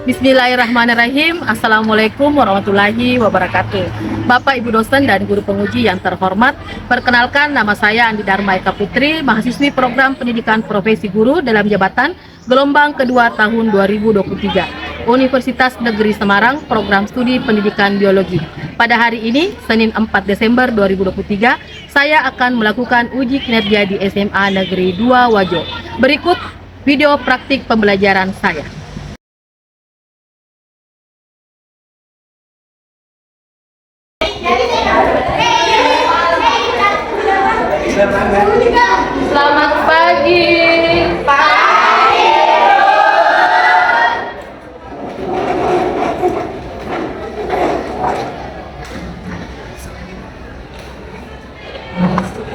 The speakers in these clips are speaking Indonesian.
Bismillahirrahmanirrahim. Assalamualaikum warahmatullahi wabarakatuh. Bapak, Ibu dosen dan guru penguji yang terhormat, perkenalkan nama saya Andi Dharma Eka Putri, mahasiswi program pendidikan profesi guru dalam jabatan gelombang kedua tahun 2023, Universitas Negeri Semarang, program studi pendidikan biologi. Pada hari ini, Senin 4 Desember 2023, saya akan melakukan uji kinerja di SMA Negeri 2 Wajo. Berikut video praktik pembelajaran saya. Selamat pagi.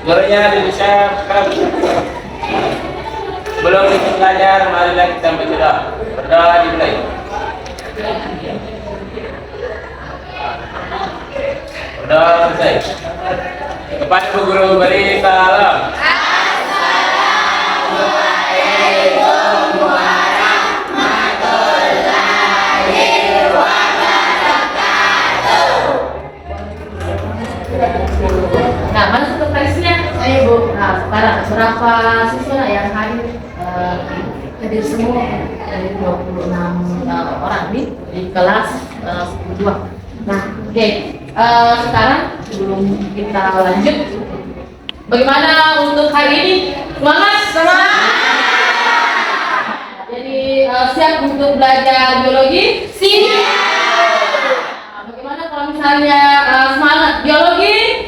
Gurunya diucapkan. Belum belajar, marilah kita berdoa. Berdoa dimulai. Berdoa selesai. Kepada Bu Guru beri salam. Assalamualaikum warahmatullahi wabarakatuh. Nah, mana sekretarisnya? Ayo Bu. Nah, sekarang berapa siswa yang hadir? Hadir semua dari 26 orang nih di kelas 10. Nah, oke. Sekarang sebelum kita lanjut, bagaimana untuk hari ini? Semangat? Semangat! Jadi siap untuk belajar biologi? Siap! Bagaimana kalau misalnya semangat biologi?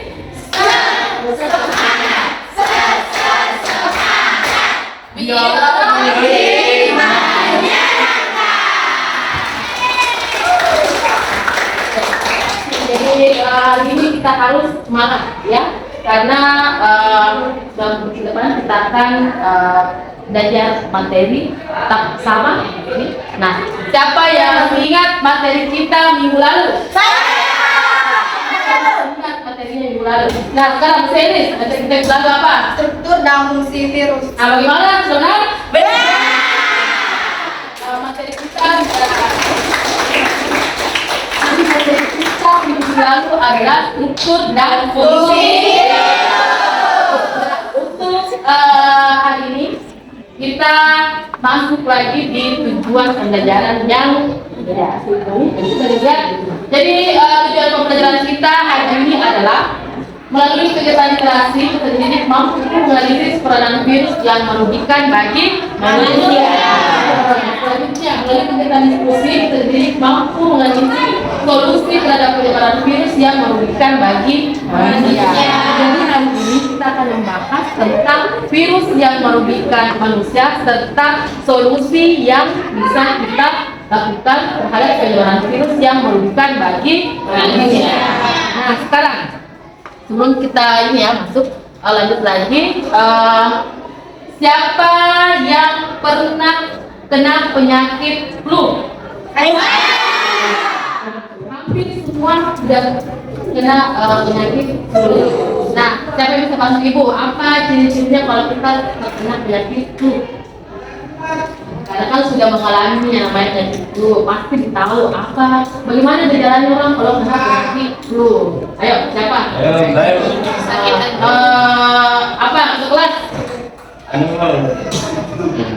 Biologi jadi hari ini kita harus semangat ya, karena dalam depan kita akan belajar materi tetap sama ini. Nah, siapa yang ingat materi kita minggu lalu? Ingat materinya minggu lalu. Nah, sekarang series materi kita minggu lalu apa? Struktur dan fungsi virus. Nah, bagaimana? Benar? Benar. Materi kita minggu lalu adalah struktur dan fungsi. Untuk hari ini kita masuk lagi di tujuan pembelajaran yang berbeda. Jadi tujuan pembelajaran kita hari ini adalah melalui kegiatan interaksi pendidik mampu menganalisis peranan virus yang merugikan bagi manusia. Selanjutnya, melalui kegiatan diskusi pendidik mampu menganalisis solusi terhadap penyebaran virus yang merugikan bagi manusia. Jadi hari ini kita akan membahas tentang virus yang merugikan manusia serta solusi yang bisa kita lakukan terhadap penyebaran virus yang merugikan bagi manusia. Nah, sekarang sebelum kita ini ya masuk lanjut lagi, siapa yang pernah kena penyakit flu? Hampir semua sudah kena penyakit flu. Nah, siapa yang bisa bantu Ibu? Apa ciri-cirinya kalau kita terkena penyakit flu? Karena kan sudah mengalami yang namanya penyakit flu, pasti tahu apa, bagaimana gejalanya orang kalau kena penyakit flu. Ayo, siapa? Ayo. Apa untuk kelas?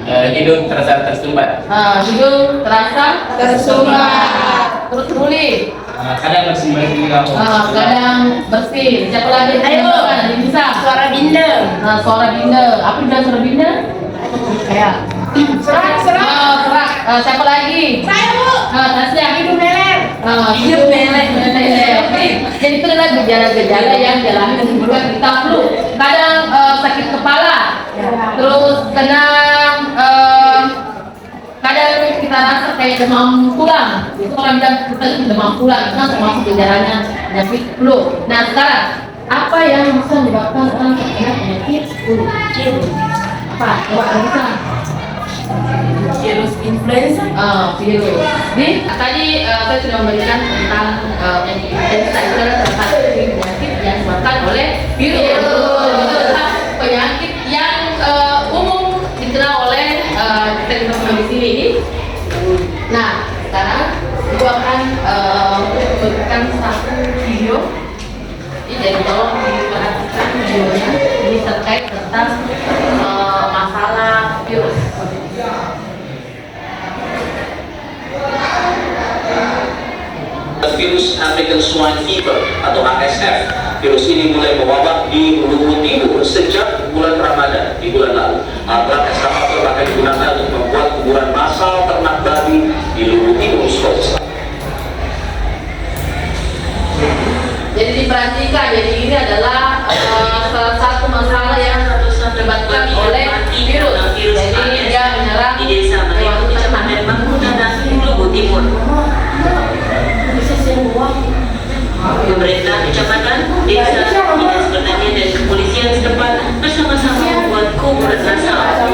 Hidung terasa tersumbat. Hidung terasa tersumbat. Terus tuli. Kadang bersih-bersih kamu. Kadang bersih. Siapa lagi? Ayo, bisa. Suara binder. Suara binder. Apa bilang suara binder? Kayak Serak. serak. Siapa lagi? Saya Bu. Tasya. Hidung meler. Hidup melek. Oke. Jadi itu adalah gejala-gejala yang dialami menyebabkan kita flu. Kadang sakit kepala, terus kadang kita rasa kayak demam tulang. Itu orang bilang kita demam tulang, itu kan termasuk gejalanya penyakit flu. Nah, sekarang apa yang bisa menyebabkan orang terkena penyakit flu? Apa? Coba bisa. Virus influenza. Virus. Jadi tadi saya sudah memberikan tentang penyakit influenza itu adalah salah satu penyakit yang disebabkan oleh virus. Itu adalah penyakit yang umum dikenal oleh kita di sini. Nah, sekarang memberikan satu video. Jadi tolong diperhatikan videonya. Ini terkait tentang masalah virus. Virus African Swine Fever atau ASF. Virus ini mulai mewabah di Luwu Timur sejak bulan Ramadan di bulan lalu. Alat eskavator akan digunakan untuk membuat kuburan massal ternak babi di Luwu Timur, Sulawesi. Jadi diperhatikan, jadi ini adalah salah satu masalah yang disebabkan oleh virus. Jadi dia menyerang di desa Malibu, Kecamatan Mangkunegaran, Luwu Timur. Pemerintah kecamatan, desa, dinas pertanian dan kepolisian setempat bersama-sama membuat kuburan massal.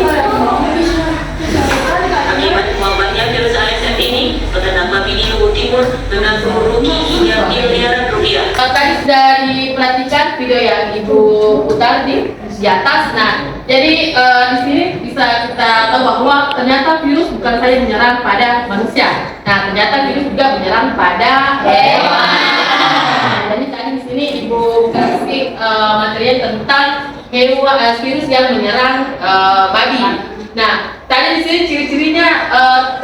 Akibat wabahnya virus ASF ini, peternak babi di Luwu Timur mengaku rugi hingga miliaran rupiah. Tadi sudah diperhatikan video yang Ibu putar di atas. Nah, jadi di sini bisa kita tahu bahwa ternyata virus bukan saja menyerang pada manusia. Nah, ternyata virus juga menyerang pada hewan. Jadi tadi di sini Ibu kasih materi tentang virus yang menyerang babi. Nah, tadi di sini ciri-cirinya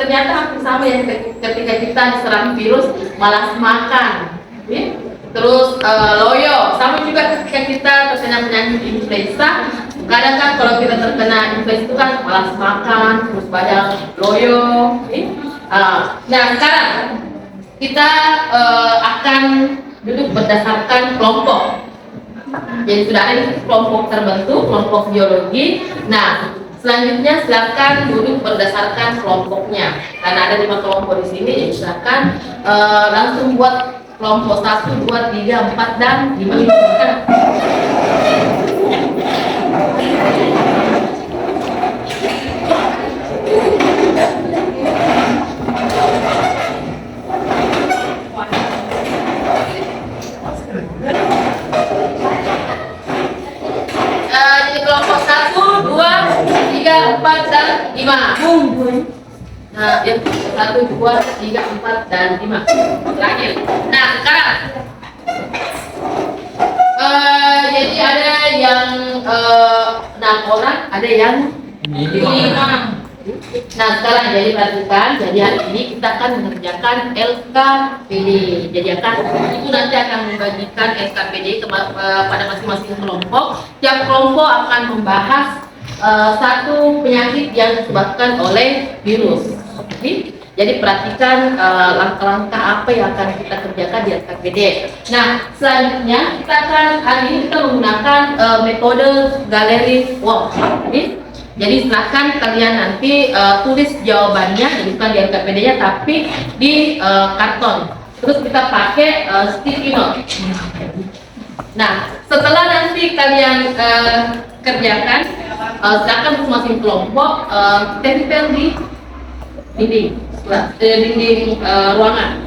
ternyata hampir sama ya, ketika kita diserang virus malas makan. Terus loyo, sama juga ketika kita terkena penyakit influenza. Kadang kan kalau kita terkena influenza itu kan malas makan, terus badan loyo. Nah, sekarang kita akan duduk berdasarkan kelompok. Jadi sudah ada kelompok terbentuk, kelompok biologi. Nah, selanjutnya silakan duduk berdasarkan kelompoknya. Karena ada 5 kelompok di sini, jadi silakan langsung buat kelompok 1, 2, 3, 4, dan 5. Jadi kelompok 1, 2, 3, 4, dan 5. Nah, yang 1, 2, 3, 4, dan 5. Terakhir. Nah, sekarang jadi ada yang 6 orang, ada yang 5. Nah, sekarang jadi perhatikan, jadi hari ini kita akan mengerjakan LKPD. Jadi itu nanti akan membagikan LKPD pada masing-masing kelompok. Tiap kelompok akan membahas satu penyakit yang disebabkan oleh virus. Jadi perhatikan langkah-langkah apa yang akan kita kerjakan di LKPD. Nah, selanjutnya kita akan hari ini kita menggunakan metode galeri work. Jadi silakan kalian nanti tulis jawabannya, jadi bukan di LKPD-nya tapi di karton. Terus kita pakai sticky note. Nah, setelah nanti kalian kerjakan, silakan masing-masing kelompok tempel di dinding ruangan.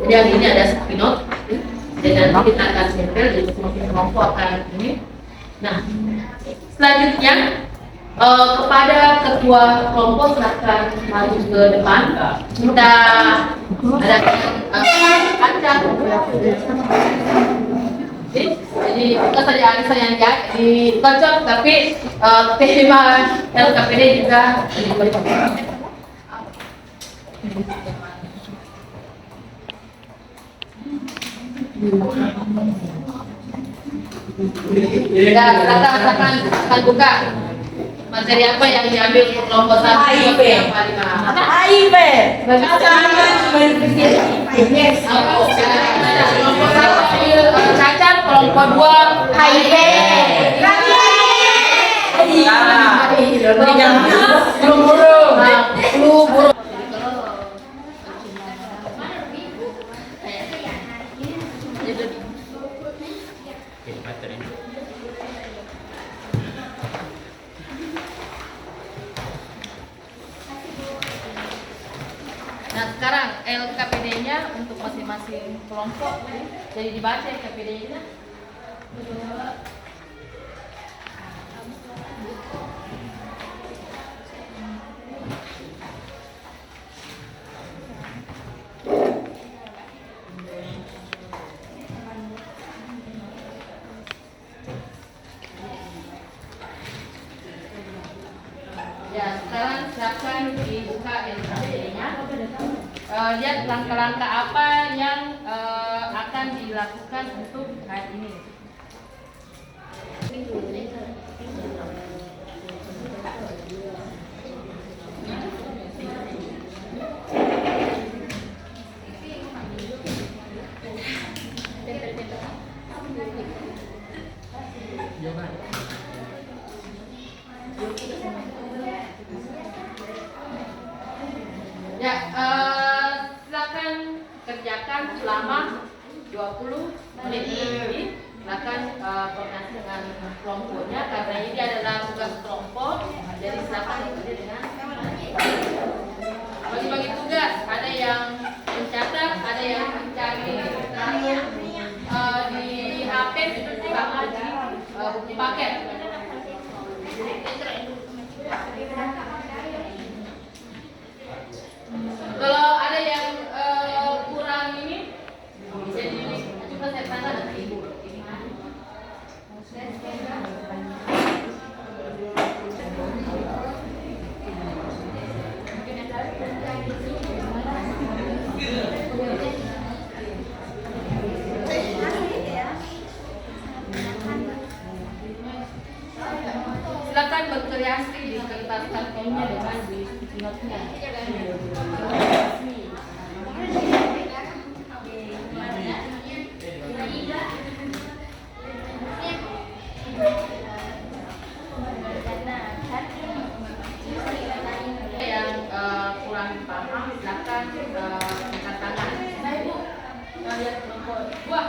Jadi yang ini ada sticky note, dan nanti kita akan tempel, jadi masing-masing kelompok akan ini. Nah, selanjutnya kepada ketua kelompok silakan maju ke depan. Kita ada kaca. Jadi bukan saja arisan yang dikocok, tapi tema LKPD juga diberikan. Ya, silakan buka materi apa yang diambil kelompok 1, HIV. kelompok 5. HIV. Kelompok 1 ambil cacat, kelompok 2 HIV. Flu burung. Nah, sekarang LKPD-nya untuk masing-masing kelompok. Jadi dibaca LKPD-nya. lihat langkah-langkah apa yang akan dilakukan untuk hari ini. Ya, silakan kerjakan selama 20 menit ini. Silakan koordinasi dengan kelompoknya karena ini adalah tugas kelompok. Jadi silakan bekerja dengan bagi-bagi tugas. Ada yang mencatat, ada yang mencari di HP sama di bukti paket. Kalau ada yang kurang ini bisa coba saya tanda nanti ibu. Silakan berkreasi di kertas kartonnya dengan di notnya. Yang kurang paham silakan angkat tangan. Saya Bu, lihat kelompok dua.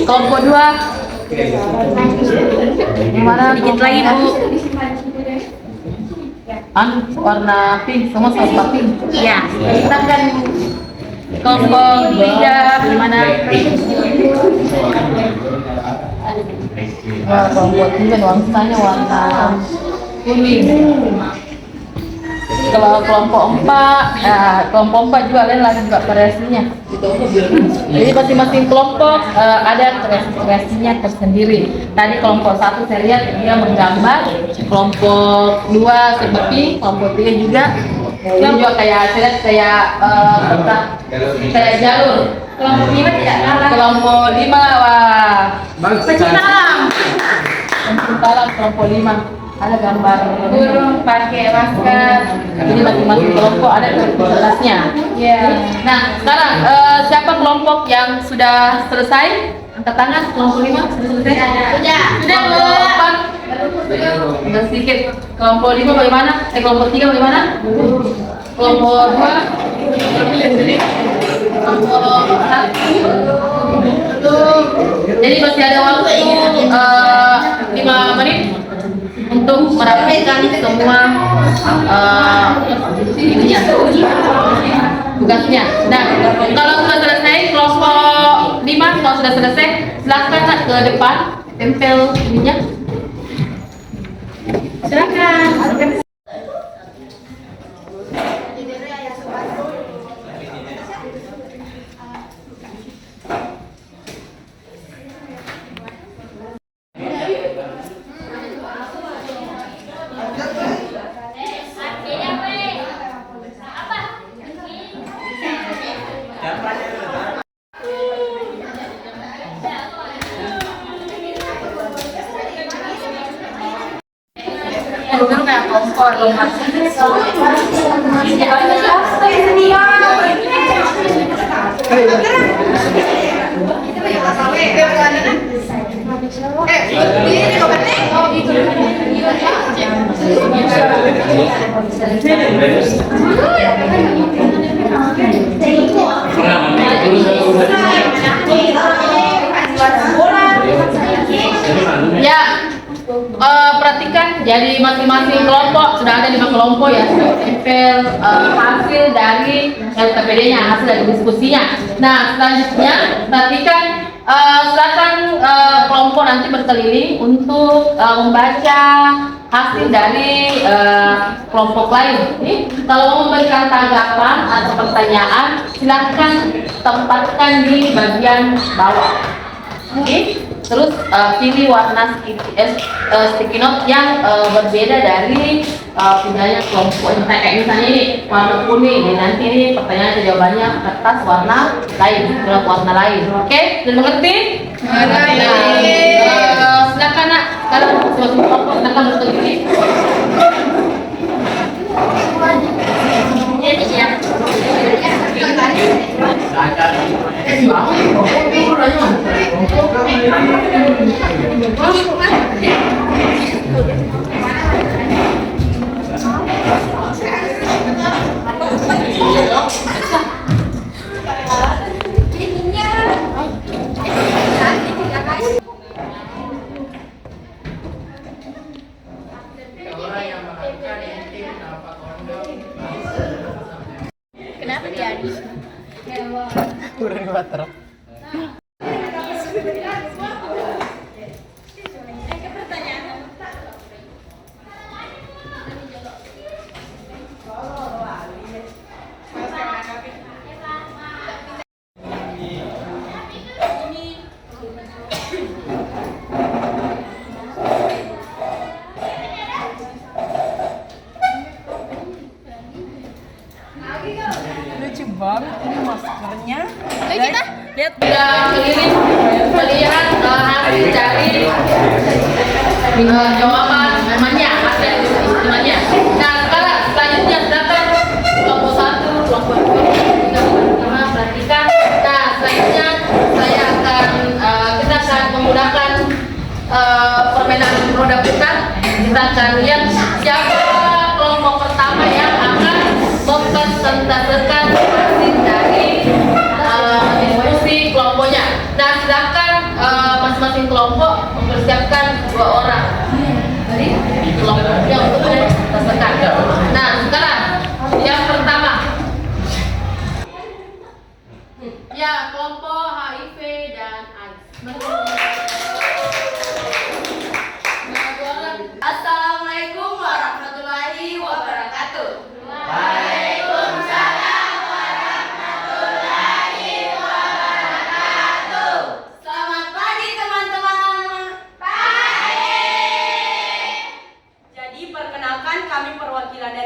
Kelompok dua. Gimana? Dikit lagi Bu. Warna pink, semua sama pink. Iya. Kita kan kelompok tiga gimana? Kelompok tiga nuansanya warna kuning. kalau kelompok 4, kelompok 4 juga lain lagi juga variasinya. Jadi masing-masing kelompok ada variasinya tersendiri. Tadi kelompok 1 saya lihat dia menggambar, kelompok 2 seperti, kelompok 3 juga. Ini juga kayak saya lihat kayak jalur. Kelompok 5 tidak kalah. Kelompok 5 wah. Pecintalam. Pecintalam kelompok 5. Ada gambar burung pakai masker. Jadi masing-masing kelompok ada kelasnya. Nah, sekarang siapa kelompok yang sudah selesai? Angkat tangan. Kelompok 5 sudah selesai? Sudah. Sudah sedikit. Kelompok 5 bagaimana? Kelompok 3 bagaimana? Kelompok 2. Kelompok 1. Jadi masih ada waktu 5 menit untuk merapikan semua tugasnya. Nah, kalau sudah selesai kelompok 5 kalau sudah selesai, silakan ke depan tempel ininya. Silakan. Ya, perhatikan, jadi masing-masing kelompok sudah ada 5 kelompok ya, tempel hasil dari LKPD-nya, hasil dari diskusinya. Nah, selanjutnya perhatikan, silakan kelompok nanti berkeliling untuk membaca hasil dari kelompok lain. Nih, kalau mau memberikan tanggapan atau pertanyaan, silakan tempatkan di bagian bawah. Oke. Terus pilih warna sticky note yang berbeda dari punyanya kelompok. Kayak misalnya ini warna kuning, ini nanti ini pertanyaan jawabannya kertas warna lain, warna lain. Oke, sudah mengerti? Silakan nak, kalau masing-masing kelompok silakan berkeliling. Kenapa dia? Kurang water. Lucu banget ini maskernya. Kita lihat keliling melihat hasil dari jawaban temannya, hasil temannya. Nah, sekarang selanjutnya silakan kelompok 1, kelompok 2, sama perhatikan. Nah, selanjutnya kita akan menggunakan permainan roda putar. Kita akan lihat siapa kelompok pertama yang akan mempresentasikan hasil dari diskusi kelompoknya. Nah, silakan masing-masing kelompok mempersiapkan 2 orang. Jadi kelompoknya untuk mempresentasikan.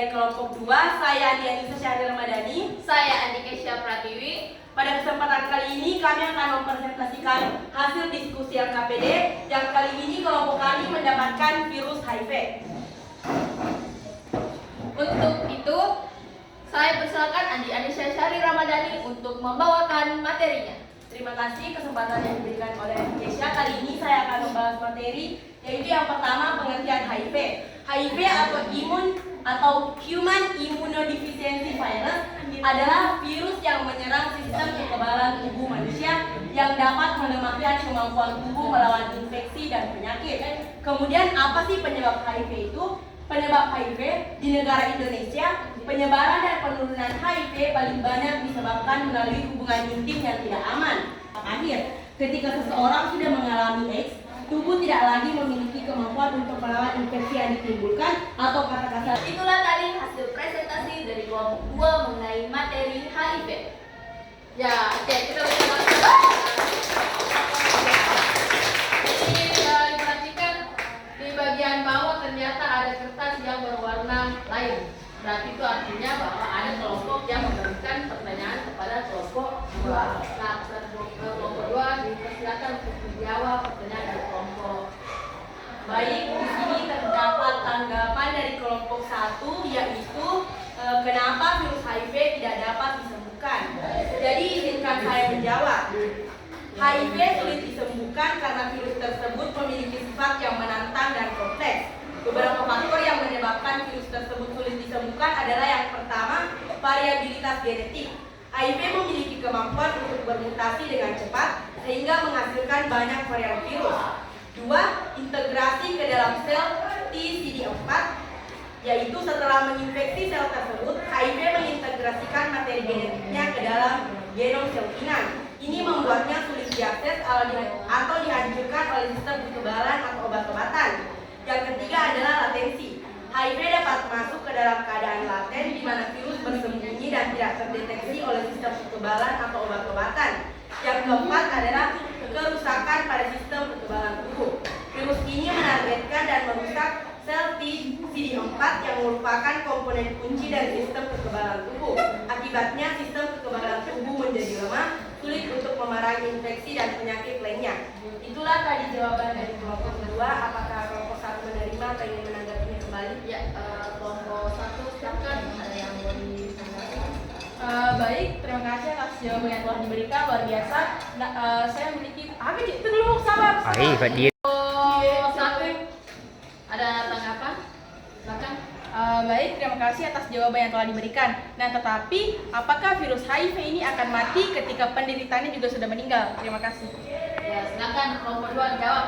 dari kelompok 2, saya Andi Anissa Syahri Ramadhani. Saya Andika Pratiwi. Pada kesempatan kali ini kami akan mempresentasikan hasil diskusi LKPD yang kali ini kelompok kami mendapatkan virus HIV. Untuk itu, saya persilakan Andi Anissa Syahri Ramadhani untuk membawakan materinya. Terima kasih kesempatan yang diberikan oleh Kesha. Kali ini saya akan membahas materi, yaitu yang pertama pengertian HIV. HIV atau Human Immunodeficiency Virus adalah virus yang menyerang sistem kekebalan tubuh manusia yang dapat melemahkan kemampuan tubuh melawan infeksi dan penyakit. Kemudian apa sih penyebab HIV itu? Penyebab HIV di negara Indonesia, penyebaran dan penurunan HIV paling banyak disebabkan melalui hubungan intim yang tidak aman. Akhir, ketika seseorang sudah mengalami AIDS, tubuh tidak lagi memiliki kemampuan untuk melawan infeksi yang ditimbulkan atau kata-kata. Itulah tadi hasil presentasi dari kelompok 2 mengenai materi HIV. Ya, oke, kita bisa Ini diperhatikan di bagian bawah ternyata ada kertas yang berwarna lain. Berarti itu artinya bahwa ada kelompok yang memberikan pertanyaan kepada kelompok 2. Nah, kelompok 2 dipersilakan untuk menjawab pertanyaan dari kelompok. Baik, di sini terdapat tanggapan dari kelompok 1, yaitu kenapa virus HIV tidak dapat disembuhkan. Jadi izinkan saya menjawab. HIV sulit disembuhkan karena virus tersebut memiliki sifat yang menantang dan kompleks. Beberapa faktor yang menyebabkan virus tersebut sulit disembuhkan adalah yang pertama, variabilitas genetik. HIV memiliki kemampuan untuk bermutasi dengan cepat sehingga menghasilkan banyak varian virus. 2. Integrasi ke dalam sel T CD4, yaitu setelah menginfeksi sel tersebut, HIV mengintegrasikan materi genetiknya ke dalam genom sel inang. Ini membuatnya sulit diakses atau dihancurkan oleh sistem kekebalan atau obat-obatan. Yang ketiga adalah latensi. HIV dapat masuk ke dalam keadaan laten di mana virus bersembunyi dan tidak terdeteksi oleh sistem kekebalan atau obat-obatan. Yang keempat adalah kerusakan pada sistem kekebalan tubuh. Virus ini menargetkan dan merusak sel T CD4 yang merupakan komponen kunci dari sistem kekebalan tubuh. Akibatnya sistem kekebalan tubuh menjadi lemah, sulit untuk memerangi infeksi dan penyakit lainnya. Itulah tadi jawaban dari kelompok kedua. Apakah kelompok 1 menerima atau ingin menanggapinya kembali? Ya, kelompok 1 silakan, ada yang mau ditanggapi. Baik, terima kasih atas jawaban yang telah diberikan, luar biasa. Saya memiliki itu dulu, sabar. Kelompok 1 ada tanggapan? Silakan. Baik, terima kasih atas jawaban yang telah diberikan. Nah, tetapi apakah virus HIV ini akan mati ketika penderitanya juga sudah meninggal? Terima kasih. Ya, silakan kelompok 2 jawab.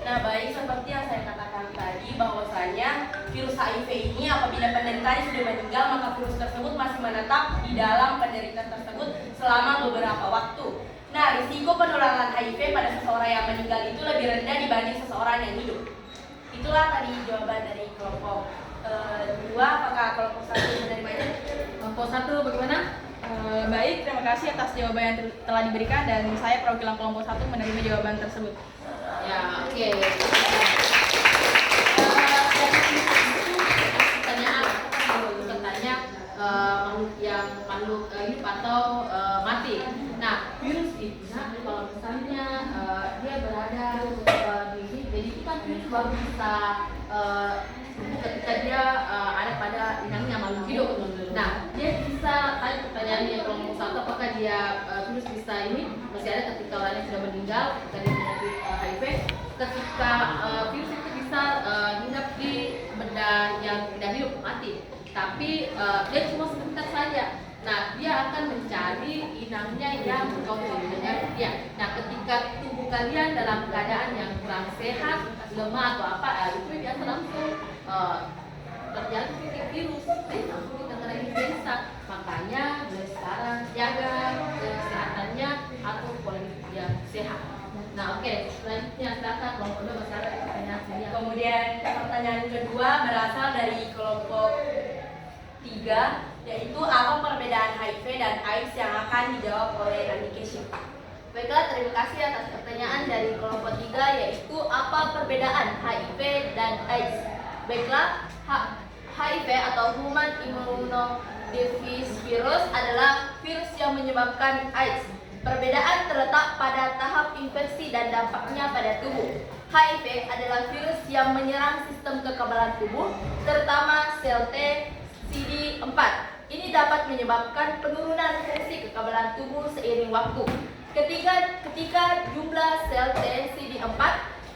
Nah, baik, seperti yang saya katakan tadi, bahwasanya virus HIV ini apabila penderitanya sudah meninggal, maka virus tersebut masih menetap di dalam penderita tersebut selama beberapa waktu. Nah, risiko penularan HIV pada seseorang yang meninggal itu lebih rendah dibanding seseorang yang hidup. Itulah tadi jawaban dari kelompok 2. Apakah kelompok 1 menerimanya? Kelompok 1 bagaimana? Baik, terima kasih atas jawaban yang telah diberikan dan saya perwakilan kelompok 1 menerima jawaban tersebut. Ya, oke. Pertanyaan bertanya makhluk hidup atau mati. Nah, virus itu kalau misalnya dia berada di sini, jadi itu kan virus baru bisa ketika dia ada pada inangnya makhluk hidup. Nah, dia bisa, tadi pertanyaannya kelompok 1, apakah dia virus bisa ini masih ada ketika orangnya sudah meninggal dari penyakit HIV, ketika virus itu bisa hinggap di benda yang tidak hidup, mati, tapi dia cuma sebentar saja. Nah, dia akan mencari inangnya yang berkonflik dengan dia. Nah, ketika tubuh kalian dalam keadaan yang kurang sehat, lemah atau apa, itu biasa langsung terjadi virus, langsung kita kena influenza. Makanya mulai sekarang jaga kesehatannya atau pola hidup yang sehat. Nah, oke, selanjutnya silakan kelompok 2 masalah pertanyaan sendiri. Kemudian pertanyaan kedua berasal dari kelompok 3, yaitu apa perbedaan HIV dan AIDS yang akan dijawab oleh Andi Kesha. Baiklah, terima kasih atas pertanyaan dari kelompok 3, yaitu apa perbedaan HIV dan AIDS. Baiklah, HIV atau Human Immunodeficiency Virus adalah virus yang menyebabkan AIDS. Perbedaan terletak pada tahap infeksi dan dampaknya pada tubuh. HIV adalah virus yang menyerang sistem kekebalan tubuh, terutama sel T CD4. Ini dapat menyebabkan penurunan fungsi kekebalan tubuh seiring waktu. Ketika jumlah sel T CD4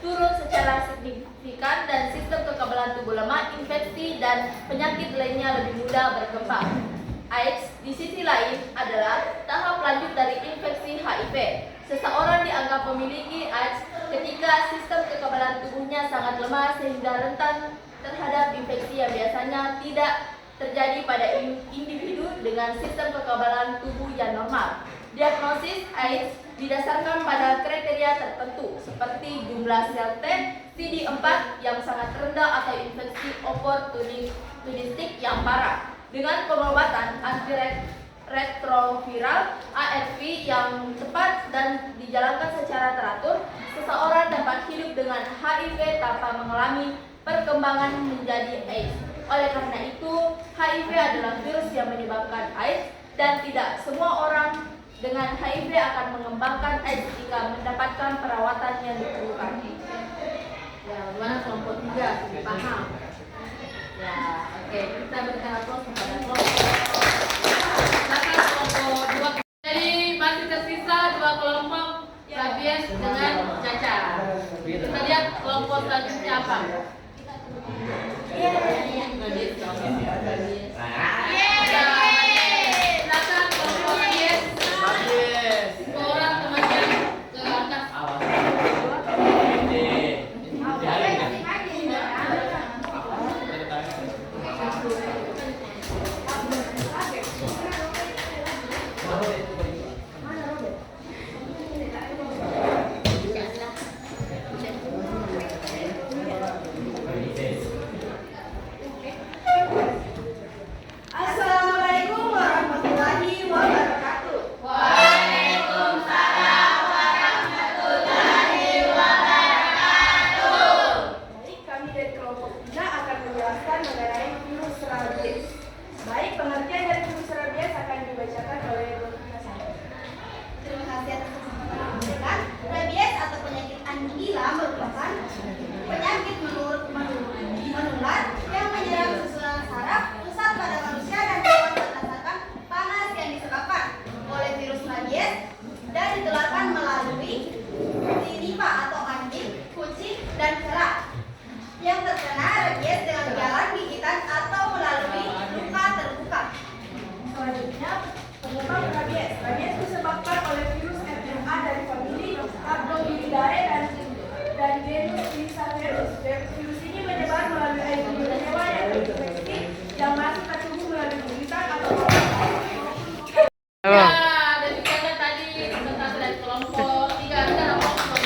turun secara signifikan dan sistem kekebalan tubuh lemah, infeksi dan penyakit lainnya lebih mudah berkembang. AIDS di sisi lain adalah tahap lanjut dari infeksi HIV. Seseorang dianggap memiliki AIDS ketika sistem kekebalan tubuhnya sangat lemah sehingga rentan terhadap infeksi yang biasanya tidak terjadi pada individu dengan sistem kekebalan tubuh yang normal. Diagnosis AIDS didasarkan pada kriteria tertentu seperti jumlah sel T CD4 yang sangat rendah atau infeksi oportunistik yang parah. Dengan pengobatan antiretroviral ARV yang tepat dan dijalankan secara teratur, seseorang dapat hidup dengan HIV tanpa mengalami perkembangan menjadi AIDS. Oleh karena itu, HIV adalah virus yang menyebabkan AIDS dan tidak semua orang dengan HIV akan mengembangkan AIDS jika mendapatkan perawatan yang diperlukan. Ya, bagaimana kelompok 3? Sudah paham? Ya, oke. Kita berikan aplaus kepada kelompok. Silakan kelompok 2. Jadi masih tersisa 2 kelompok, rabies dengan cacar. Kita lihat kelompok selanjutnya apa? Rabies. Silakan kelompok rabies. Orang temannya ke atas. Assalamualaikum warahmatullahi wabarakatuh. Baik, kami dari kelompok 3 akan menjelaskan mengenai virus rabies. Baik, pengertian dari virus rabies akan dibacakan oleh Dr. Hasan. Terima kasih atas kesempatan yang diberikan. Rabies atau penyakit anjing gila merupakan penyakit menular yang menyerang susunan saraf pusat pada manusia dan hewan berdasarkan panas yang disebabkan oleh virus rabies dan ditularkan melalui sinipa atau anjing, kucing, dan kera yang terkena rabies dengan jalan gigitan atau melalui luka terbuka. Selanjutnya, penyebab rabies. Rabies disebabkan oleh virus RNA dari famili Rhabdoviridae dan genus Lyssavirus. Virus ini menyebar melalui air liur hewan yang terinfeksi yang masuk ke tubuh melalui gigitan atau Ya, dan juga ada tadi tentang dari kelompok 3 kita ada kelompok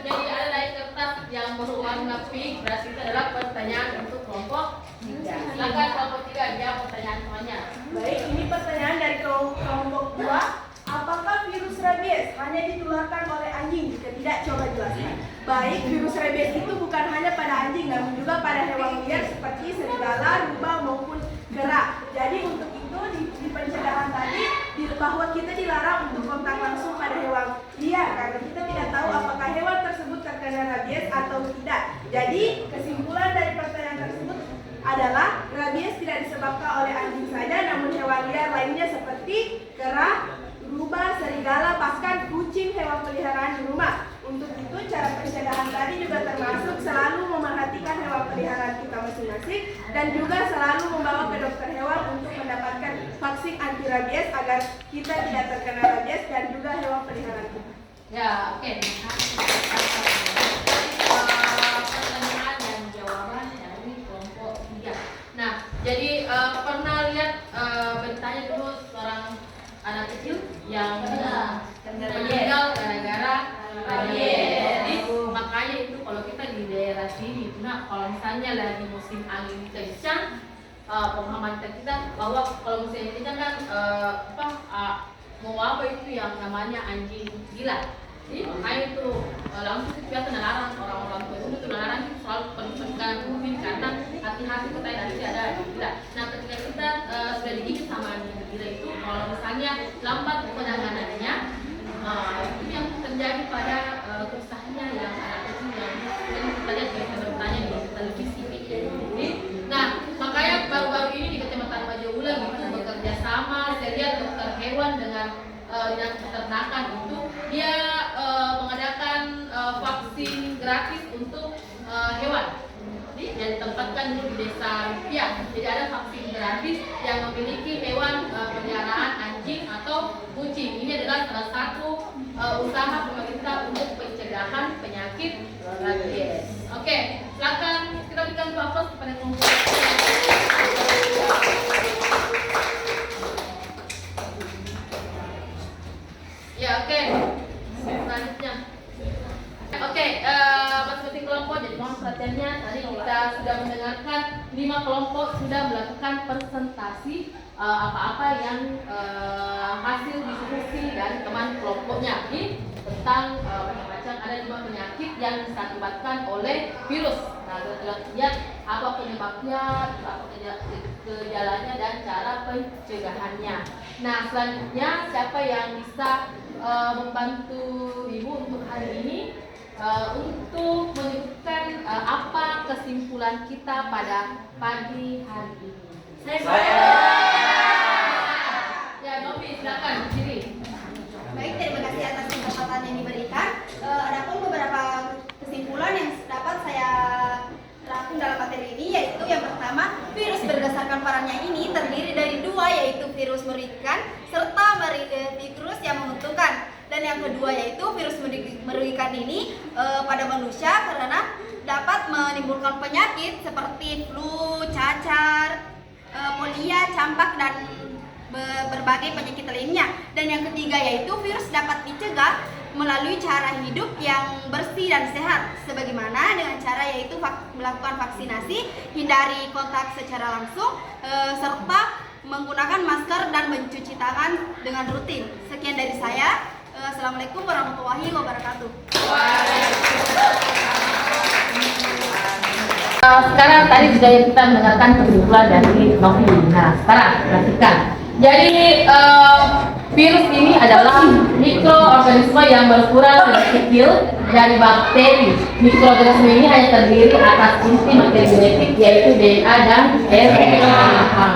jadi ada dari kertas yang berwarna pink, berarti itu adalah pertanyaan untuk kelompok 3. Silakan kelompok 3 jawab pertanyaan semuanya. Baik, ini pertanyaan dari kelompok 2. Apakah virus rabies hanya ditularkan oleh anjing? Jika tidak, coba jelaskan. Baik, virus rabies itu bukan hanya pada anjing, namun juga pada hewan liar seperti serigala, rubah maupun kera. Jadi untuk itu di pencegahan tadi bahwa kita dilarang untuk kontak langsung pada hewan liar karena kita tidak tahu apakah hewan tersebut terkena rabies atau tidak. Jadi kesimpulan dari pertanyaan tersebut adalah rabies tidak disebabkan oleh anjing saja, namun hewan liar lainnya seperti kera, rubah, serigala, bahkan kucing, hewan peliharaan di rumah. Untuk itu cara pencegahan tadi juga termasuk selalu memerhatikan hewan peliharaan kita masing-masing dan juga selalu membawa ke dokter hewan untuk mendapatkan vaksin anti rabies agar kita tidak terkena rabies dan juga hewan peliharaan kita. Ya, oke. Pertanyaan dan jawaban dari kelompok 3. Nah, jadi pernah lihat beritanya dulu seorang anak kecil yang meninggal gara-gara rabies. Jadi makanya itu kalau kita di daerah sini, nah kalau misalnya lagi musim angin kencang, pemahaman kita bahwa kalau musim angin kencang kan mau apa itu yang namanya anjing gila. Jadi makanya itu langsung biasa larang orang-orang tua itu melarang itu selalu penegakan mungkin karena hati-hati katanya nanti ada gila. Nah ketika kita sudah digigit sama anjing gila itu, kalau misalnya lambat penanganannya, itu yang terjadi pada kerusakannya yang anak kecil yang kita lihat bertanya di televisi gitu. Nah makanya baru-baru ini di Kecamatan Majaulang itu bekerja sama saya lihat dokter hewan dengan dinas peternakan itu dia mengadakan vaksin gratis untuk hewan. Jadi dia ditempatkan dulu di desa Rupiah. Jadi ada vaksin gratis yang memiliki hewan peliharaan anjing atau kucing. Ini adalah salah satu usaha pemerintah untuk pencegahan penyakit rabies. Oke, silakan kita berikan aplaus kepada kelompok. Ya, oke. Selanjutnya. Oke, masing-masing kelompok jadi mohon perhatiannya. Tadi kita sudah mendengarkan 5 kelompok sudah melakukan presentasi apa-apa yang hasil diskusi dari teman kelompoknya tentang macam-macam ada 5 penyakit yang diakibatkan oleh virus. Nah, kita lihat apa penyebabnya, apa gejalanya dan cara pencegahannya. Nah, selanjutnya siapa yang bisa membantu Ibu untuk hari ini untuk menyebutkan apa kesimpulan kita pada pagi hari ini? Saya. Ya, Novi, silakan berdiri. Baik, terima kasih atas kesempatan yang diberikan. Adapun beberapa kesimpulan yang dapat saya rangkum dalam materi ini, yaitu yang pertama, virus berdasarkan perannya ini terdiri dari 2, yaitu virus merugikan serta virus yang menguntungkan. Dan yang kedua yaitu virus merugikan ini pada manusia karena dapat menimbulkan penyakit seperti flu, cacar, polia, campak dan berbagai penyakit lainnya. Dan yang ketiga yaitu virus dapat dicegah melalui cara hidup yang bersih dan sehat, sebagaimana dengan cara yaitu melakukan vaksinasi, hindari kontak secara langsung, serta menggunakan masker dan mencuci tangan dengan rutin. Sekian dari saya. Assalamualaikum warahmatullahi wabarakatuh. Sekarang tadi sudah kita mendengarkan kesimpulan dari Novi. Nah, sekarang perhatikan. Jadi virus ini adalah mikroorganisme yang berkurang lebih kecil dari bakteri. Mikroorganisme ini hanya terdiri atas inti materi genetik yaitu DNA dan RNA.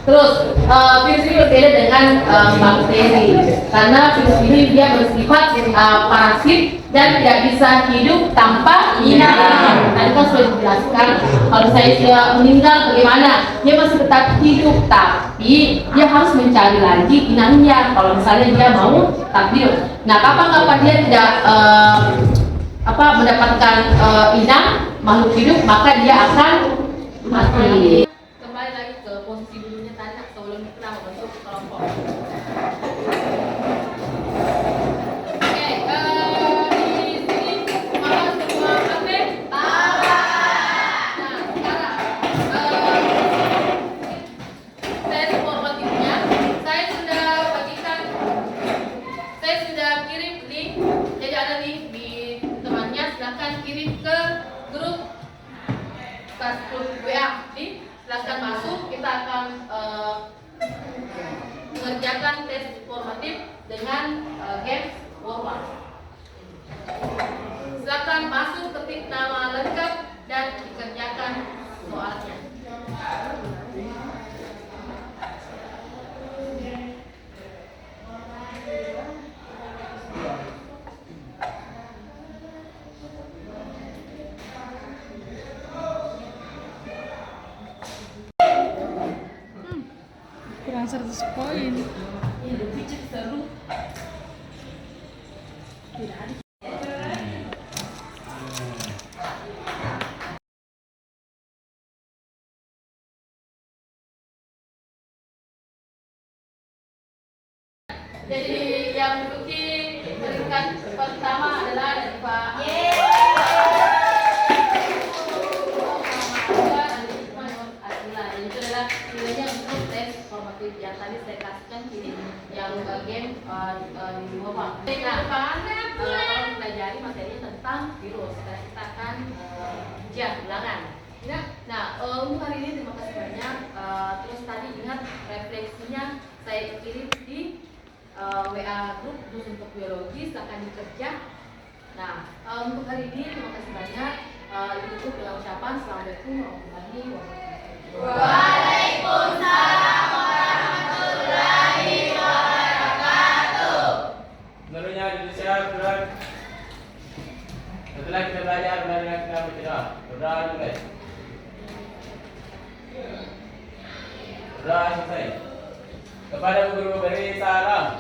Terus virus ini berbeda dengan bakteri karena virus ini dia bersifat parasit dan tidak bisa hidup tanpa inang. Tadi kan sudah dijelaskan kalau saya sudah meninggal bagaimana, dia masih tetap hidup tapi dia harus mencari lagi inangnya kalau misalnya dia mau tetap hidup. Nah kapan-kapan dia tidak mendapatkan inang makhluk hidup maka dia akan mati. Kembali lagi ke posisi dulunya tadi sebelum kita membentuk kelompok. Oke, di sini mama semua apa? Nah, sekarang tes formatifnya saya sudah kirim link. Jadi ada link di temannya, silahkan kirim ke grup WA. Silahkan masuk, kita akan mengerjakan tes formatif dengan games forward. Silahkan masuk, ketik nama lengkap dan dikerjakan soalnya. Kurang 100 poin. Seru. Jadi yang menduduki peringkat pertama adalah dari Pak. Itu adalah nilainya untuk tes formatif yang tadi saya kasihkan kirim yang bagian di bawah. Nah, kalau pelajari materi tentang virus, kita akan ulangan. Ya. Nah, untuk hari ini terima kasih banyak. Terus tadi ingat refleksinya saya kirim di WA grup khusus untuk biologi, silakan dikerja. Nah, untuk hari ini terima kasih banyak. Ditutup dengan ucapan Assalamualaikum warahmatullahi wabarakatuh. Waalaikumsalam warahmatullahi wabarakatuh. Seluruhnya disiap bulan. Setelah kita belajar, marilah kita berdoa. Berdoa mulai. Berdoa selesai. Kepada guru beri salam.